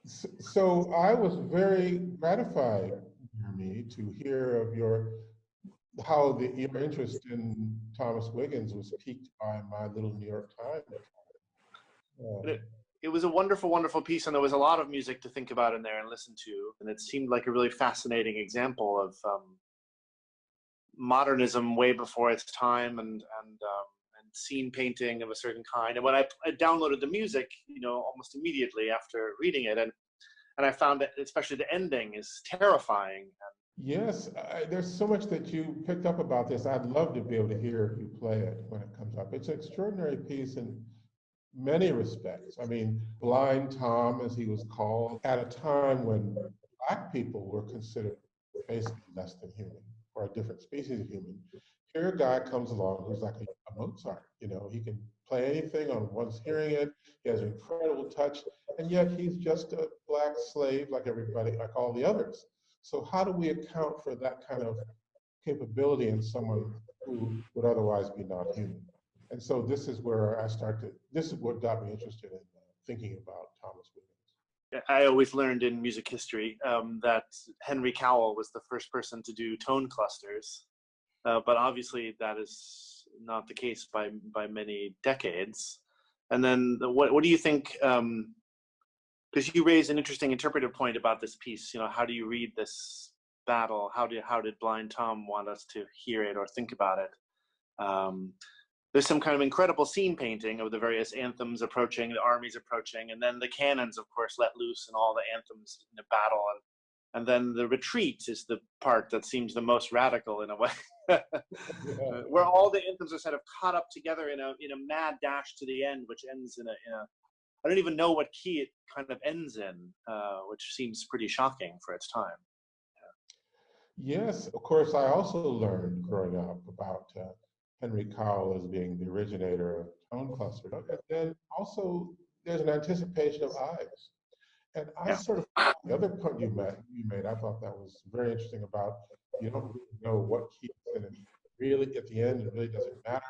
So I was very gratified, Jeremy, to hear of your interest in Thomas Wiggins was piqued by my little New York Times. And it was a wonderful, wonderful piece, and there was a lot of music to think about in there and listen to, and it seemed like a really fascinating example of modernism way before its time, and scene painting of a certain kind. And when I downloaded the music, almost immediately after reading it, and I found that especially the ending is terrifying. Yes, there's so much that you picked up about this. I'd love to be able to hear you play it when it comes up. It's an extraordinary piece in many respects. I mean, Blind Tom, as he was called, at a time when Black people were considered basically less than human, or a different species of human. Here a guy comes along who's like a Mozart. He can play anything on one's hearing it. He has an incredible touch, and yet he's just a Black slave like everybody, like all the others. So how do we account for that kind of capability in someone who would otherwise be not human? And so this is where this is what got me interested in thinking about Thomas Wiggins. I always learned in music history that Henry Cowell was the first person to do tone clusters, but obviously that is not the case by many decades. And then what do you think, because you raised an interesting interpretive point about this piece, how do you read this battle? How did Blind Tom want us to hear it or think about it? There's some kind of incredible scene painting of the various anthems approaching, the armies approaching, and then the cannons, of course, let loose and all the anthems in the battle. And then the retreat is the part that seems the most radical in a way, where all the anthems are sort of caught up together in a mad dash to the end, which ends in a I don't even know what key it kind of ends in, which seems pretty shocking for its time. Yes, of course, I also learned growing up about Henry Cowell as being the originator of tone cluster. And then also there's an anticipation of eyes. And I sort of, the other point you made, I thought that was very interesting about you don't really know what key it's in, and really at the end, it really doesn't matter.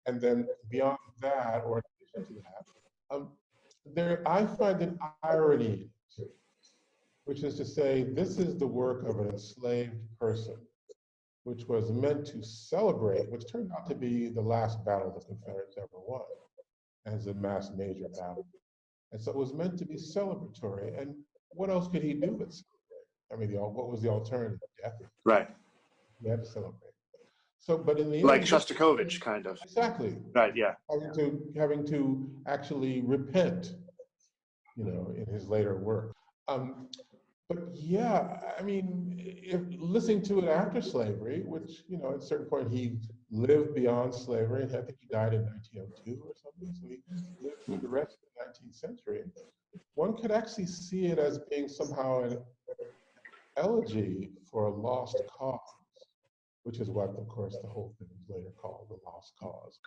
And then beyond that, or in addition to that, I find an irony, which is to say, this is the work of an enslaved person, which was meant to celebrate, which turned out to be the last battle the Confederates ever won, as a mass major battle. And so it was meant to be celebratory. And what else could he do but celebrate? I mean, what was the alternative? Death. Right. He had to celebrate. So, but in the like end, Shostakovich, kind of. Exactly. Right. Yeah. Having to actually repent, in his later work. But yeah, I mean, if listening to it after slavery, which, at a certain point he lived beyond slavery, and I think he died in 1902 or something, so he lived through the rest of the 19th century. One could actually see it as being somehow an elegy for a lost cause, which is what, of course, the whole thing is later called, the lost cause.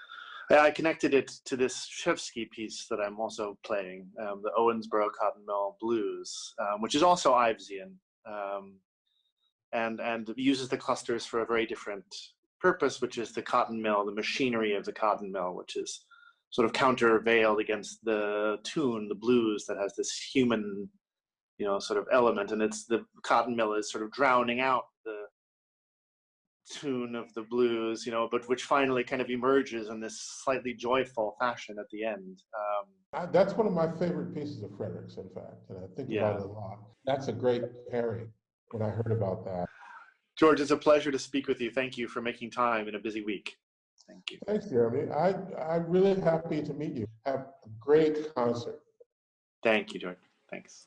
I connected it to this Shevsky piece that I'm also playing, the Owensboro Cotton Mill Blues, which is also Ivesian, and uses the clusters for a very different purpose, which is the cotton mill, the machinery of the cotton mill, which is sort of countervailed against the tune, the blues, that has this human, sort of element, and it's the cotton mill is sort of drowning out the tune of the blues, but which finally kind of emerges in this slightly joyful fashion at the end. That's one of my favorite pieces of Frederick's, in fact, and I think about it a lot. That's a great pairing when I heard about that. George, it's a pleasure to speak with you. Thank you for making time in a busy week. Thank you. Thanks, Jeremy. I'm really happy to meet you. Have a great concert. Thank you, George. Thanks.